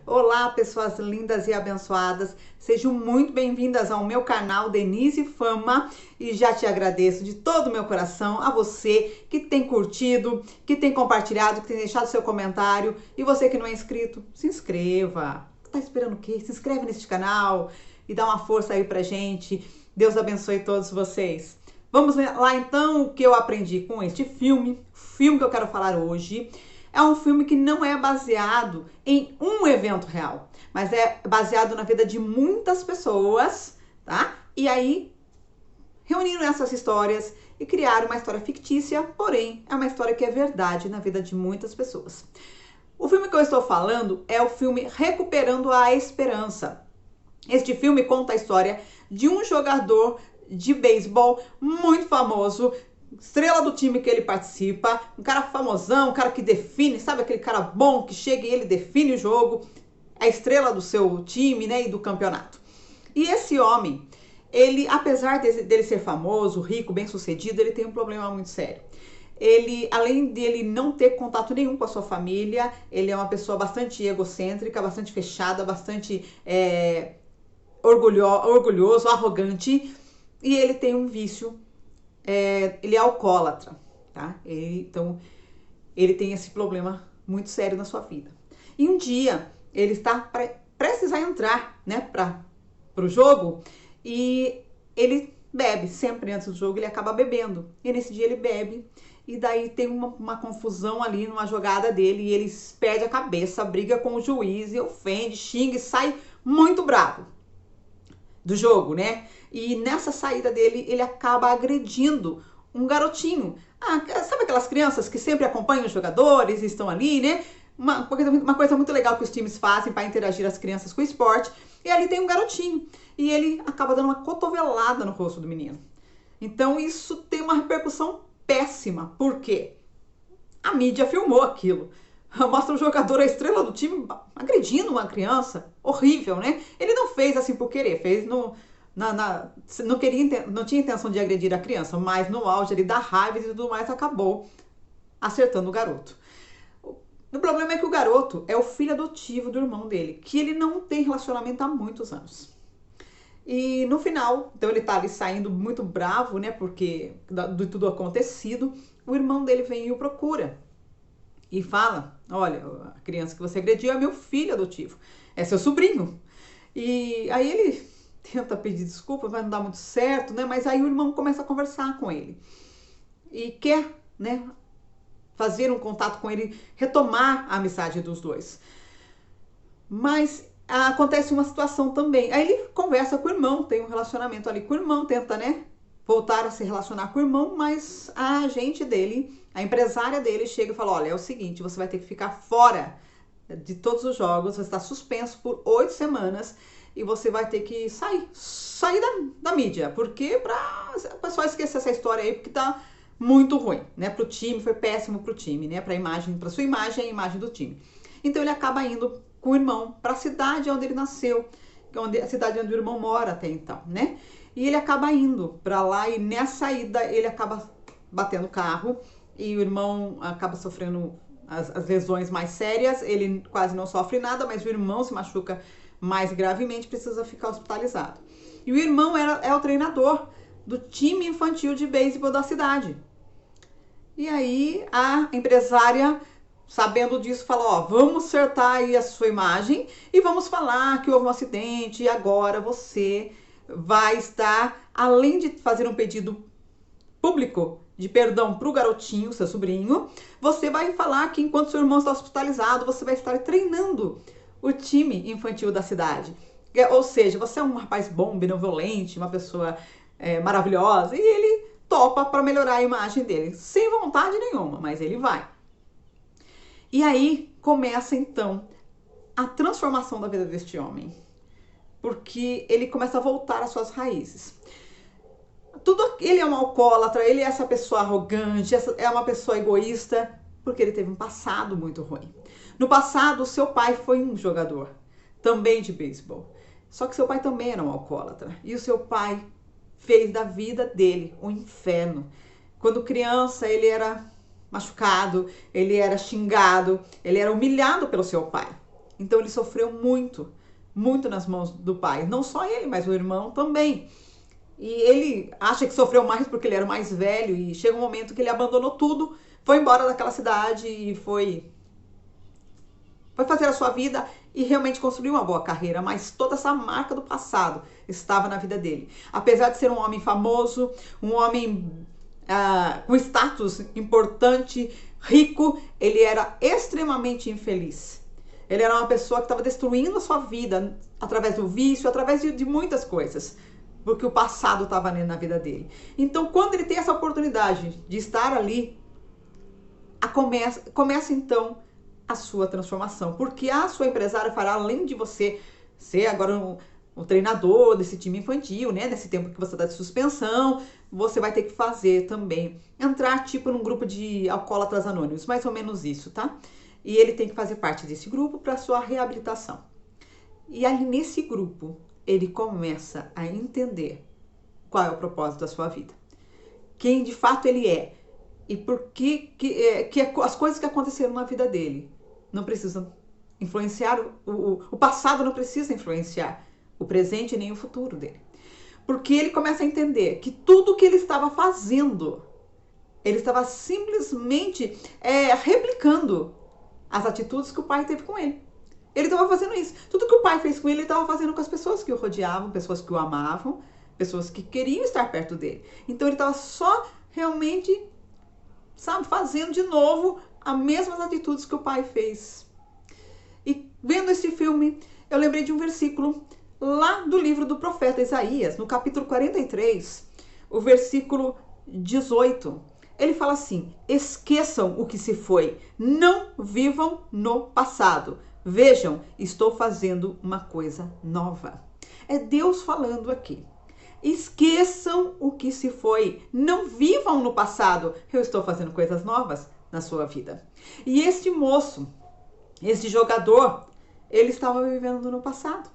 Olá, pessoas lindas e abençoadas. Sejam muito bem-vindas ao meu canal Denise Fama e já te agradeço de todo o meu coração a você que tem curtido, que tem compartilhado, que tem deixado seu comentário e você que não é inscrito, se inscreva. Tá esperando o quê? Se inscreve neste canal e dá uma força aí pra gente. Deus abençoe todos vocês. Vamos lá então o que eu aprendi com este filme. O filme que eu quero falar hoje é um filme que não é baseado em um evento real, mas é baseado na vida de muitas pessoas, tá? E aí reuniram essas histórias e criaram uma história fictícia, porém é uma história que é verdade na vida de muitas pessoas. O filme que eu estou falando é o filme Recuperando a Esperança. Este filme conta a história de um jogador de beisebol muito famoso, estrela do time que ele participa, um cara famosão, um cara que define, sabe aquele cara bom que chega e ele define o jogo, a estrela do seu time, né, e do campeonato. E esse homem, ele, apesar dele ser famoso, rico, bem-sucedido, ele tem um problema muito sério. Ele, além dele não ter contato nenhum com a sua família, ele é uma pessoa bastante egocêntrica, bastante fechada, bastante orgulhoso, arrogante, e ele tem um vício, ele é alcoólatra, tá? Então, ele tem esse problema muito sério na sua vida. E um dia, ele está prestes a entrar, né, para o jogo, e ele bebe, sempre antes do jogo ele acaba bebendo, e nesse dia ele bebe, e daí tem uma confusão ali numa jogada dele, e ele perde a cabeça, briga com o juiz, e ofende, xinga e sai muito bravo do jogo, né? E nessa saída dele, ele acaba agredindo um garotinho. Sabe aquelas crianças que sempre acompanham os jogadores e estão ali, né? Uma coisa muito legal que os times fazem para interagir as crianças com o esporte. E ali tem um garotinho. E ele acaba dando uma cotovelada no rosto do menino. Então isso tem uma repercussão péssima. Por quê? A mídia filmou aquilo. Mostra o jogador, a estrela do time, agredindo uma criança. Horrível, né? Ele não fez assim por querer, fez não tinha intenção de agredir a criança, mas no auge ali da raiva e tudo mais, acabou acertando o garoto. O problema é que o garoto é o filho adotivo do irmão dele, que ele não tem relacionamento há muitos anos. E no final, então ele tá ali saindo muito bravo, né, porque de tudo acontecido, o irmão dele vem e o procura. E fala, olha, a criança que você agrediu é meu filho adotivo, é seu sobrinho. E aí ele tenta pedir desculpa, mas não dá muito certo, né? Mas aí o irmão começa a conversar com ele. E quer, né, fazer um contato com ele, retomar a amizade dos dois. Mas acontece uma situação também. Aí ele conversa com o irmão, tem um relacionamento ali com o irmão, tenta, né, voltar a se relacionar com o irmão, mas a agente dele, a empresária dele, chega e fala, olha, é o seguinte, você vai ter que ficar fora de todos os jogos, você está suspenso por 8 semanas e você vai ter que sair da mídia, porque para o pessoal esquecer essa história aí, porque tá muito ruim, né, pro time, foi péssimo pro time, né, para sua imagem e a imagem do time. Então ele acaba indo com o irmão para a cidade onde ele nasceu, a cidade onde o irmão mora até então, né? E ele acaba indo para lá e nessa ida ele acaba batendo o carro e o irmão acaba sofrendo as lesões mais sérias. Ele quase não sofre nada, mas o irmão se machuca mais gravemente, precisa ficar hospitalizado. E o irmão é o treinador do time infantil de beisebol da cidade. E aí a empresária, sabendo disso, falou, ó, vamos acertar aí a sua imagem e vamos falar que houve um acidente e agora você vai estar, além de fazer um pedido público de perdão para o garotinho, seu sobrinho, você vai falar que enquanto seu irmão está hospitalizado, você vai estar treinando o time infantil da cidade. Ou seja, você é um rapaz bom, benevolente, uma pessoa maravilhosa, e ele topa para melhorar a imagem dele, sem vontade nenhuma, mas ele vai. E aí começa então a transformação da vida deste homem, porque ele começa a voltar às suas raízes. Ele é um alcoólatra, ele é essa pessoa arrogante, é uma pessoa egoísta, porque ele teve um passado muito ruim. No passado, o seu pai foi um jogador, também de beisebol. Só que seu pai também era um alcoólatra. E o seu pai fez da vida dele um inferno. Quando criança, ele era machucado, ele era xingado, ele era humilhado pelo seu pai. Então ele sofreu muito, muito nas mãos do pai. Não só ele, mas o irmão também. E ele acha que sofreu mais porque ele era o mais velho e chega um momento que ele abandonou tudo, foi embora daquela cidade e foi fazer a sua vida e realmente construiu uma boa carreira, mas toda essa marca do passado estava na vida dele. Apesar de ser um homem famoso, um homem com status importante, rico, ele era extremamente infeliz. Ele era uma pessoa que estava destruindo a sua vida através do vício, através de muitas coisas, porque o passado estava na vida dele. Então, quando ele tem essa oportunidade de estar ali, começa então a sua transformação, porque a sua empresária fará, além de você ser agora um treinador desse time infantil, né, nesse tempo que você está de suspensão, você vai ter que fazer também, entrar tipo num grupo de alcoólatras anônimos, mais ou menos isso, tá? E ele tem que fazer parte desse grupo para sua reabilitação. E ali nesse grupo, ele começa a entender qual é o propósito da sua vida, quem de fato ele é, e por que as coisas que aconteceram na vida dele não precisam influenciar, o passado não precisa influenciar o presente nem o futuro dele. Porque ele começa a entender que tudo que ele estava fazendo, ele estava simplesmente replicando as atitudes que o pai teve com ele. Ele estava fazendo isso. Tudo que o pai fez com ele estava fazendo com as pessoas que o rodeavam, pessoas que o amavam, pessoas que queriam estar perto dele. Então ele estava só realmente, fazendo de novo as mesmas atitudes que o pai fez. E vendo esse filme, eu lembrei de um versículo lá do livro do profeta Isaías, no capítulo 43, o versículo 18. Ele fala assim: esqueçam o que se foi, não vivam no passado. Vejam, estou fazendo uma coisa nova. É Deus falando aqui. Esqueçam o que se foi, não vivam no passado. Eu estou fazendo coisas novas na sua vida. E este moço, este jogador, ele estava vivendo no passado.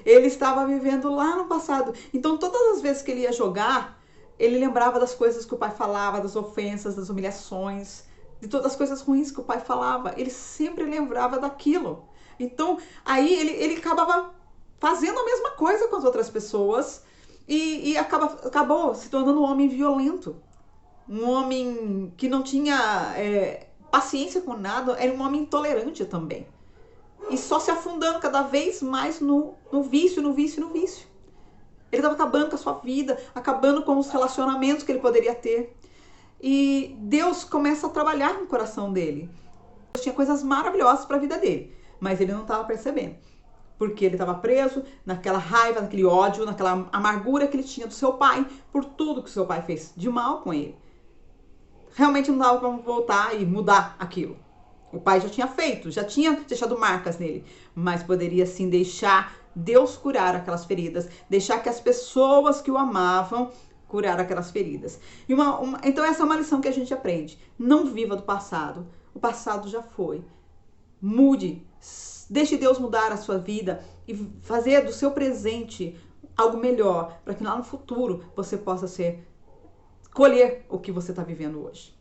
Ele estava vivendo lá no passado. Então, todas as vezes que ele ia jogar, ele lembrava das coisas que o pai falava, das ofensas, das humilhações, de todas as coisas ruins que o pai falava. Ele sempre lembrava daquilo. Então, aí ele acabava fazendo a mesma coisa com as outras pessoas e acabou se tornando um homem violento. Um homem que não tinha paciência com nada, era um homem intolerante também. E só se afundando cada vez mais no vício, no vício, no vício. Ele estava acabando com a sua vida, acabando com os relacionamentos que ele poderia ter. E Deus começa a trabalhar no coração dele. Deus tinha coisas maravilhosas para a vida dele, mas ele não estava percebendo. Porque ele estava preso naquela raiva, naquele ódio, naquela amargura que ele tinha do seu pai, por tudo que o seu pai fez de mal com ele. Realmente não dava para voltar e mudar aquilo. O pai já tinha feito, já tinha deixado marcas nele, mas poderia sim deixar Deus curar aquelas feridas, deixar que as pessoas que o amavam curar aquelas feridas. Então essa é uma lição que a gente aprende. Não viva do passado. O passado já foi. Mude. Deixe Deus mudar a sua vida e fazer do seu presente algo melhor, para que lá no futuro você possa colher o que você está vivendo hoje.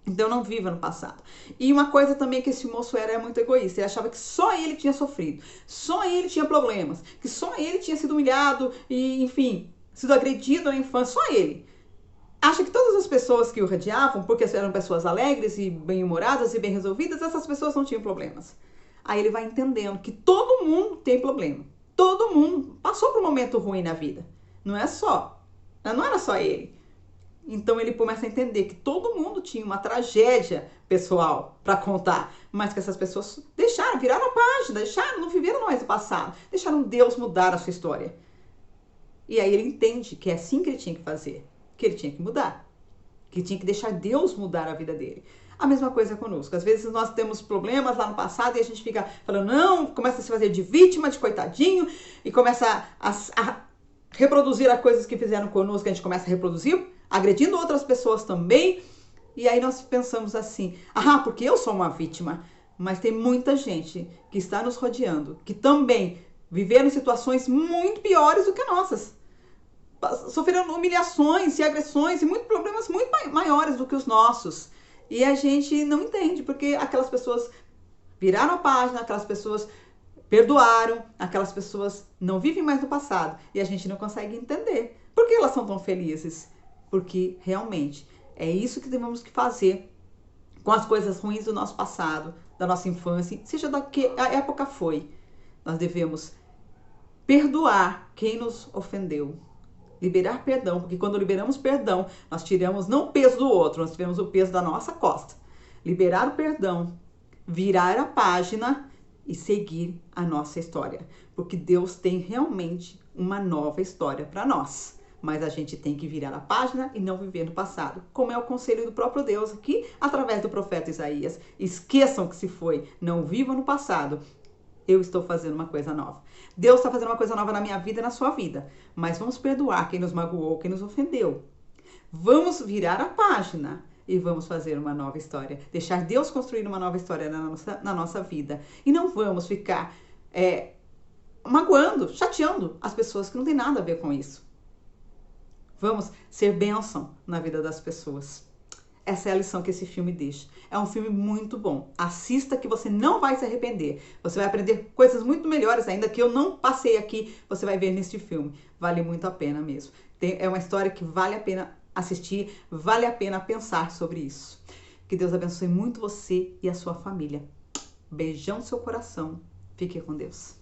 Então não viva no passado. E uma coisa também que esse moço era muito egoísta. Ele achava que só ele tinha sofrido, só ele tinha problemas, que só ele tinha sido humilhado e, enfim, sido agredido na infância, só ele. Acha que todas as pessoas que o rodeavam, porque eram pessoas alegres e bem-humoradas e bem resolvidas, essas pessoas não tinham problemas. Aí ele vai entendendo que todo mundo tem problema. Todo mundo passou por um momento ruim na vida. Não era só ele. Então ele começa a entender que todo mundo tinha uma tragédia pessoal para contar, mas que essas pessoas viraram a página, não viveram mais o passado, deixaram Deus mudar a sua história. E aí ele entende que é assim que ele tinha que fazer, que ele tinha que mudar, que tinha que deixar Deus mudar a vida dele. A mesma coisa conosco. Às vezes nós temos problemas lá no passado e a gente fica falando, não, começa a se fazer de vítima, de coitadinho, e começa a reproduzir as coisas que fizeram conosco, que a gente começa a reproduzir, agredindo outras pessoas também. E aí nós pensamos assim, porque eu sou uma vítima. Mas tem muita gente que está nos rodeando, que também viveram situações muito piores do que nossas. Sofreram humilhações e agressões e muitos problemas muito maiores do que os nossos. E a gente não entende, porque aquelas pessoas viraram a página, aquelas pessoas perdoaram, aquelas pessoas não vivem mais no passado e a gente não consegue entender. Por que elas são tão felizes? Porque realmente é isso que temos que fazer com as coisas ruins do nosso passado, da nossa infância, seja da que a época foi. Nós devemos perdoar quem nos ofendeu. Liberar perdão, porque quando liberamos perdão, nós tiramos não o peso do outro, nós tiramos o peso da nossa costa. Liberar o perdão, virar a página e seguir a nossa história. Porque Deus tem realmente uma nova história para nós. Mas a gente tem que virar a página e não viver no passado. Como é o conselho do próprio Deus aqui, através do profeta Isaías. Esqueçam que se foi, não vivam no passado. Eu estou fazendo uma coisa nova. Deus está fazendo uma coisa nova na minha vida e na sua vida. Mas vamos perdoar quem nos magoou, quem nos ofendeu. Vamos virar a página e vamos fazer uma nova história. Deixar Deus construir uma nova história na nossa vida. E não vamos ficar magoando, chateando as pessoas que não tem nada a ver com isso. Vamos ser bênção na vida das pessoas. Essa é a lição que esse filme deixa. É um filme muito bom. Assista que você não vai se arrepender. Você vai aprender coisas muito melhores ainda que eu não passei aqui. Você vai ver neste filme. Vale muito a pena mesmo. É uma história que vale a pena assistir. Vale a pena pensar sobre isso. Que Deus abençoe muito você e a sua família. Beijão no seu coração. Fique com Deus.